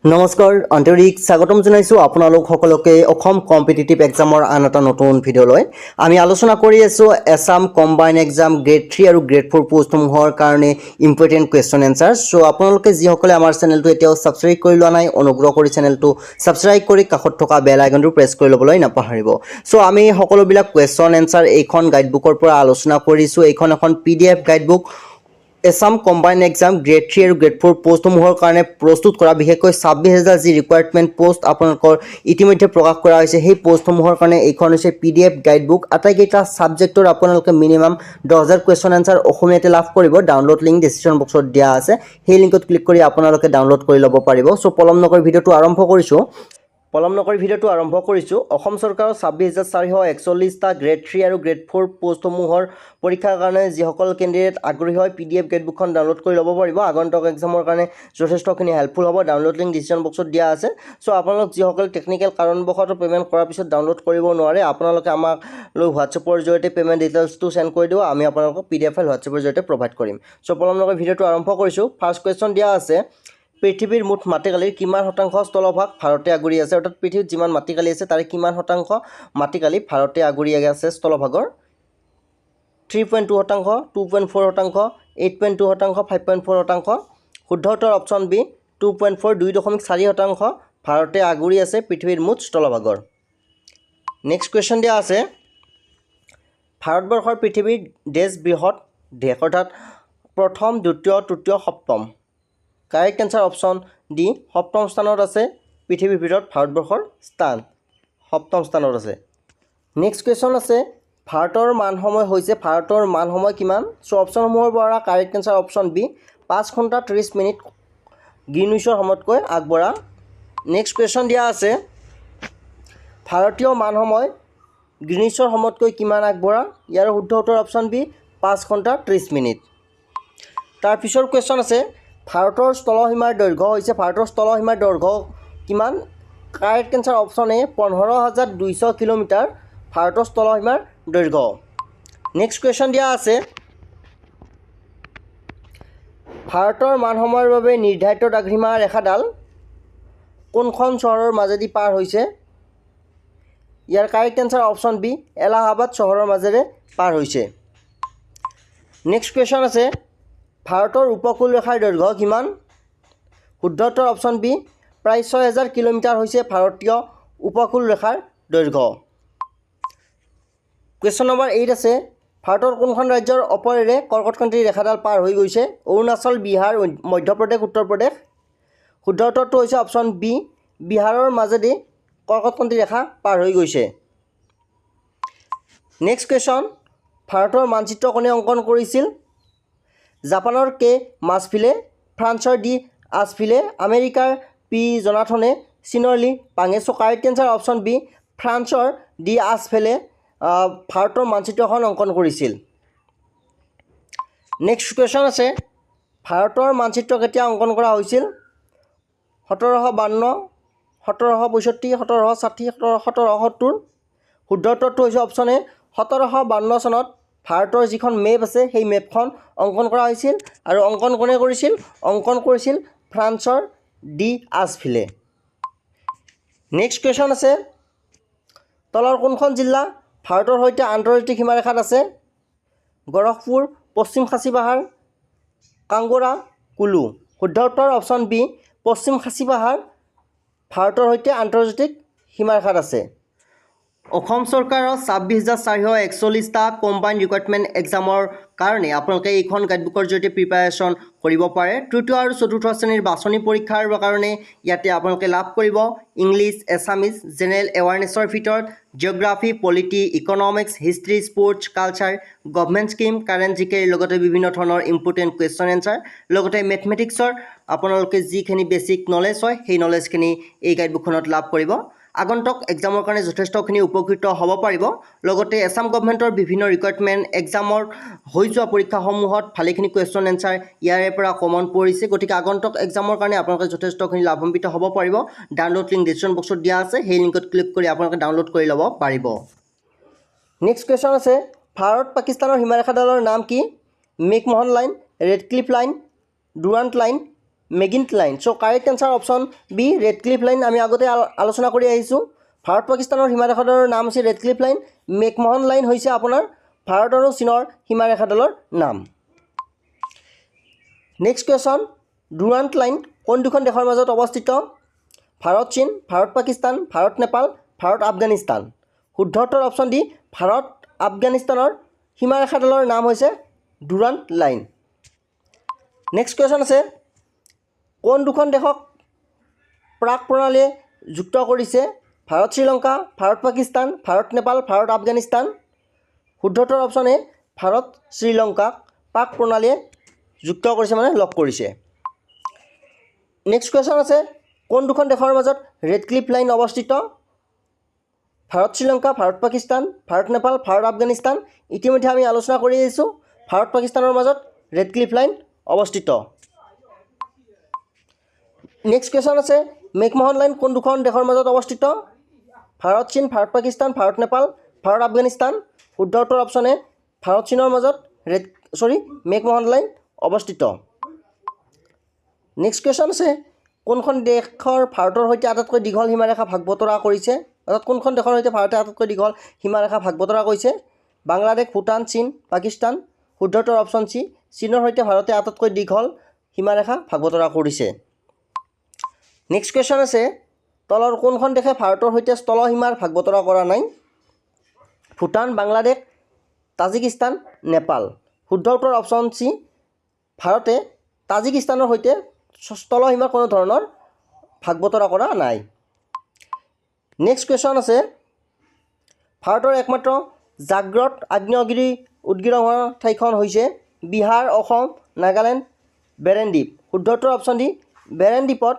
নমস্কাৰ আন্তৰিক স্বাগতম জনাইছোঁ আপোনালোক সকলোকে অসম কম্পিটিটিভ এক্সামৰ আন এটা নতুন ভিডিঅ'লৈ আমি আলোচনা কৰি আছোঁ এছাম কম্বাইন এক্সাম গ্ৰেড 3 আৰু গ্ৰেড 4 পোষ্টসমূহৰ কাৰণে ইম্পৰ্টেণ্ট কুৱেশ্যন এনচাৰ চ' আপোনালোকে যিসকলে আমাৰ চেনেলটো এতিয়াও ছাবস্ক্ৰাইব কৰি লোৱা নাই অনুগ্ৰহ কৰি চেনেলটো ছাবস্ক্ৰাইব কৰি কাষত থকা বেল আইকনটো প্ৰেছ কৰি ল'বলৈ নাপাহৰিব চ' আমি সকলোবিলাক কুৱেশ্যন এনচাৰ এইখন গাইডবুকৰ পৰা আলোচনা কৰিছোঁ এইখন এখন PDF guidebook Assam combine exam grade 3 আৰু গ্ৰেড 4 পোষ্টসমূহৰ কাৰণে প্ৰস্তুত কৰা বিশেষকৈ 26,000 যি ৰিকুৱাৰমেণ্ট পোষ্ট আপোনালোকৰ ইতিমধ্যে প্ৰকাশ কৰা হৈছে সেই পোষ্টসমূহৰ কাৰণে এইখন হৈছে PDF গাইডবুক আটাইকেইটা ছাবজেক্টৰ আপোনালোকে মিনিমাম 10,000 কুৱেশ্যন এনচাৰ অসমীয়াতে লাভ কৰিব ডাউনলোড লিংক ডিছক্ৰিপশ্যন বক্সত দিয়া আছে সেই লিংকত ক্লিক কৰি আপোনালোকে ডাউনলোড কৰি ল'ব পাৰিব চ' পলম নকৰি ভিডিঅ'টো আৰম্ভ কৰিছোঁ অসম চৰকাৰৰ 26,441টা গ্ৰেড 3 আৰু গ্ৰেড 4 পোষ্টসমূহৰ পৰীক্ষাৰ কাৰণে যিসকল কেণ্ডিডেট আগ্ৰহী হয় PDF গাইডবুকখন ডাউনলোড কৰি ল'ব পাৰিব আগন্তুক এক্সামৰ কাৰণে যথেষ্টখিনি হেল্পফুল হ'ব ডাউনলোড লিংক ডিছক্ৰিপশ্যন বক্সত দিয়া আছে চ' আপোনালোক যিসকল টেকনিকেল কাৰণবশতঃ পে'মেণ্ট কৰাৰ পিছত ডাউনলোড কৰিব নোৱাৰে আপোনালোকে আমাক লৈ হোৱাটছএপৰ জৰিয়তে পে'মেণ্ট ডিটেইলছটো চেণ্ড কৰি দিব আমি আপোনালোকক PDF ফাইল হোৱাটছএপৰ জৰিয়তে প্ৰভাইড কৰিম চ' পলম নকৰি ভিডিঅ'টো আৰম্ভ কৰিছোঁ ফাৰ্ষ্ট কুৱেশ্যন দিয়া আছে পৃথিৱীৰ মুঠ মাটিকালিৰ কিমান শতাংশ স্থলভাগ ভাৰতে আগুৰি আছে অৰ্থাৎ পৃথিৱীত যিমান মাটিকালি আছে তাৰে কিমান শতাংশ মাটিকালি ভাৰতে আগুৰি আছে স্থলভাগৰ 3.2 শতাংশ 2.4 শতাংশ 8.2 শতাংশ 5.4 শতাংশ শুদ্ধ উত্তৰ অপশ্যন বি 2.4 2.4 শতাংশ ভাৰতে আগুৰি আছে পৃথিৱীৰ মুঠ স্থলভাগৰ নেক্সট কুৱেশ্যন দিয়া আছে ভাৰতবৰ্ষৰ পৃথিৱীৰ বৃহৎ দেশ অৰ্থাৎ প্ৰথম দ্বিতীয় তৃতীয় সপ্তম কাৰেক্ট এনচাৰ অপশ্যন ডি সপ্তম স্থানত আছে পৃথিৱীৰ ভিতৰত ভাৰতবৰ্ষৰ স্থান সপ্তম স্থানত আছে নেক্সট কুৱেশ্যন আছে ভাৰতৰ মান সময় কিমান চ' অপশ্যনসমূহৰ পৰা কাৰেক্ট এনচাৰ অপশ্যন বি 5 ঘণ্টা 30 মিনিট গ্ৰীণউইচৰ সময়তকৈ আগবঢ়া নেক্সট কুৱেশ্যন দিয়া আছে ভাৰতীয় মান সময় গ্ৰীণউইচৰ সময়তকৈ কিমান আগবঢ়া ইয়াৰ শুদ্ধ উত্তৰ অপশ্যন বি 5 ঘণ্টা 30 মিনিট তাৰপিছৰ কুৱেশ্যন আছে ভাৰতৰ স্থলসীমাৰ দৈৰ্ঘ্য কিমান correct answer option A 15,200 kilometre ভাৰতৰ স্থলসীমাৰ দৈৰ্ঘ্য নেক্সট কুৱেশ্যন দিয়া আছে ভাৰতৰ মান সময়ৰ বাবে নিৰ্ধাৰিত দ্ৰাঘিমা ৰেখাডাল কোনখন চহৰৰ মাজেদি পাৰ হৈছে ইয়াৰ correct answer option B Allahabad চহৰৰ মাজেৰে পাৰ হৈছে নেক্সট কুৱেশ্যন আছে ভাৰতৰ উপকূল ৰেখাৰ দৈৰ্ঘ্য কিমান শুদ্ধ উত্তৰ অপশ্যন বি প্ৰায় 6,000 কিলোমিটাৰ হৈছে ভাৰতীয় উপকূল ৰেখাৰ দৈৰ্ঘ্য কুৱেশ্যন নম্বৰ 8 আছে ভাৰতৰ কোনখন ৰাজ্যৰ ওপৰেৰে কৰ্কটক্ৰান্তিৰ ৰেখাডাল পাৰ হৈ গৈছে অৰুণাচল বিহাৰ মধ্যপ্ৰদেশ উত্তৰ প্ৰদেশ শুদ্ধ উত্তৰটো হৈছে অপশ্যন বি বিহাৰৰ মাজেদি কৰ্কটক্ৰান্তিৰ ৰেখা পাৰ হৈ গৈছে নেক্সট কুৱেশ্যন ভাৰতৰ মানচিত্ৰ কোনে অংকন কৰিছিল জাপানৰ কে মাছফিলে ফ্ৰান্সৰ ডি আছফিলে আমেৰিকাৰ পি জনাথনে চীনৰ লি পাঙে চ' কাৰেক্ট এনচাৰ অপশ্যন বি ফ্ৰান্সৰ ডি আছফিলে ভাৰতৰ মানচিত্ৰখন অংকন কৰিছিল নেক্সট কুৱেশ্যন আছে ভাৰতৰ মানচিত্ৰ কেতিয়া অংকন কৰা হৈছিল 1752 1765 1760 1770 শুদ্ধ উত্তৰটো হৈছে অপশ্যন এ 1752 চনত ভাৰতৰ যিখন মেপ আছে সেই মেপখন অংকন কৰা হৈছিল আৰু অংকন কোনে কৰিছিল ফ্ৰান্সৰ ডি আছফিলে নেক্সট কুৱেশ্যন আছে তলৰ কোনখন জিলা ভাৰতৰ সৈতে আন্তৰ্জাতিক সীমাৰেখাত আছে গৰখপুৰ পশ্চিম খাচী পাহাৰ কাংগোৰা কুলু শুদ্ধ উত্তৰ অপশ্যন বি পশ্চিম খাচী পাহাৰ ভাৰতৰ সৈতে আন্তৰ্জাতিক সীমাৰেখাত আছে অসম চৰকাৰৰ 26,441টা কম্বাইন ৰিকুৱাৰমেণ্ট এক্সামৰ কাৰণে আপোনালোকে এইখন গাইডবুকৰ জৰিয়তে প্ৰিপাৰেশ্যন কৰিব পাৰে তৃতীয় আৰু চতুৰ্থ শ্ৰেণীৰ বাছনি পৰীক্ষাৰ কাৰণে ইয়াতে আপোনালোকে লাভ কৰিব ইংলিছ এছামিজ জেনেৰেল এৱাৰনেছৰ ভিতৰত geography polity economics history sports culture government scheme current জিকেৰ লগতে বিভিন্ন ধৰণৰ ইম্পৰ্টেণ্ট কুৱেশ্যন এনচাৰ লগতে মেথমেটিক্সৰ আপোনালোকে যিখিনি বেছিক নলেজ হয় সেই নলেজখিনি এই গাইডবুকখনত লাভ কৰিব আগন্তুক এক্সামৰ কাৰণে যথেষ্টখিনি উপকৃত হ'ব পাৰিব লগতে এছাম গভৰ্ণমেণ্টৰ বিভিন্ন ৰিকুৱাৰমেণ্ট এক্সামৰ হৈ যোৱা পৰীক্ষাসমূহত ভালেখিনি কুৱেশ্যন এনচাৰ ইয়াৰে পৰা কমন পৰিছে গতিকে আগন্তুক এক্সামৰ কাৰণে আপোনালোকে যথেষ্টখিনি লাভান্বিত হ'ব পাৰিব ডাউনলোড লিংক ডিছক্ৰিপশ্যন বক্সত দিয়া আছে সেই লিংকত ক্লিক কৰি আপোনালোকে ডাউনলোড কৰি ল'ব পাৰিব নেক্সট কুৱেশ্যন আছে ভাৰত পাকিস্তানৰ সীমাৰেখাডালৰ নাম কি McMahon line Radcliffe line Durand line Maginot line. So' correct answer option B Radcliffe line. আমি আগতে আলোচনা কৰি আহিছোঁ। ভাৰত পাকিস্তানৰ সীমাৰেখাডালৰ নাম হৈছে ৰেডক্লিফ লাইন। মেকমোহন লাইন হৈছে আপোনাৰ ভাৰত আৰু চীনৰ সীমাৰেখাডালৰ নাম। নেক্সট কুৱেশ্যন, ডুৰাণ্ট লাইন কোন দুখন দেশৰ মাজত অৱস্থিত? ভাৰত চীন, ভাৰত পাকিস্তান, ভাৰত নেপাল, ভাৰত আফগানিস্তান। শুদ্ধ উত্তৰ অপশ্যন ডি ভাৰত আফগানিস্তানৰ সীমাৰেখাডালৰ নাম হৈছে ডুৰাণ্ট লাইন। নেক্সট কুৱেশ্যন আছে, কোন দুখন দেশক প্ৰাক প্ৰণালীয়ে যুক্ত কৰিছে? ভাৰত শ্ৰীলংকা, ভাৰত পাকিস্তান, ভাৰত নেপাল, ভাৰত আফগানিস্তান। শুদ্ধ উত্তৰ অপশ্যন এ ভাৰত শ্ৰীলংকাক প্ৰাক প্ৰণালীয়ে যুক্ত কৰিছে, মানে লগ কৰিছে। নেক্সট কুৱেশ্যন আছে, কোন দুখন দেশৰ মাজত ৰেডক্লিফ লাইন অৱস্থিত? ভাৰত শ্ৰীলংকা, ভাৰত পাকিস্তান, ভাৰত নেপাল, ভাৰত আফগানিস্তান। ইতিমধ্যে আমি আলোচনা কৰি আহিছোঁ ভাৰত পাকিস্তানৰ মাজত ৰেডক্লিফ লাইন অৱস্থিত। নেক্সট কুৱেশ্যন আছে, মেকমোহন লাইন কোন দুখন দেশৰ মাজত অৱস্থিত? ভাৰত চীন, ভাৰত পাকিস্তান, ভাৰত নেপাল, ভাৰত আফগানিস্তান। শুদ্ধ উত্তৰ অপশ্যন এ ভাৰত চীনৰ মাজত মেকমোহন লাইন অৱস্থিত। নেক্সট কুৱেশ্যন আছে, কোনখন দেশৰ ভাৰতৰ সৈতে আটাইতকৈ দীঘল সীমাৰেখা ভাগ বতৰা কৰিছে? অৰ্থাৎ কোনখন দেশৰ সৈতে ভাৰতে আটাইতকৈ দীঘল সীমাৰেখা ভাগ বতৰা কৰিছে? বাংলাদেশ, ভূটান, চীন, পাকিস্তান। শুদ্ধ উত্তৰ অপশ্যন চি চীনৰ সৈতে ভাৰতে আটাইতকৈ দীঘল সীমাৰেখা ভাগ বতৰা কৰিছে। নেক্সট কুৱেশ্যন আছে, তলৰ কোনখন দেশে ভাৰতৰ সৈতে স্থল সীমাৰ ভাগ বতৰা কৰা নাই? ভূটান, বাংলাদেশ, তাজিকিস্তান, নেপাল। শুদ্ধ উত্তৰ অপশ্যন চি ভাৰতে তাজিকিস্তানৰ সৈতে স্থল সীমাৰ কোনো ধৰণৰ ভাগ বতৰা কৰা নাই। নেক্সট কুৱেশ্যন আছে, ভাৰতৰ একমাত্ৰ জাগ্ৰত আগ্নেয়গিৰি উদগীৰণ হোৱা ঠাইখন হৈছে বিহাৰ, অসম, নাগালেণ্ড, বেৰেন দ্বীপ। শুদ্ধ উত্তৰ অপশ্যন ডি বেৰেন দ্বীপত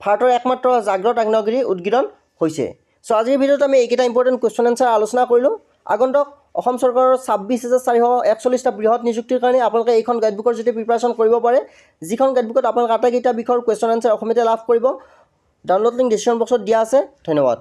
ভাৰতৰ একমাত্ৰ জাগ্ৰত আগ্নেয়গিৰি উদগীৰণ হৈছে। চ' আজিৰ ভিডিঅ'ত আমি এইকেইটা ইম্পৰ্টেণ্ট কুৱেশ্যন এনচাৰ আলোচনা কৰিলোঁ। আগন্তুক অসম চৰকাৰৰ 26,441টা বৃহৎ নিযুক্তিৰ কাৰণে আপোনালোকে এইখন গাইডবুকৰ জৰিয়তে প্ৰিপাৰেশ্যন কৰিব পাৰে, যিখন গাইডবুকত আপোনালোকে আটাইকেইটা বিষয়ৰ কুৱেশ্যন এনচাৰ অসমীয়াতে লাভ কৰিব। ডাউনলোড লিংক ডিছক্ৰিপশ্যন বক্সত দিয়া আছে। ধন্যবাদ।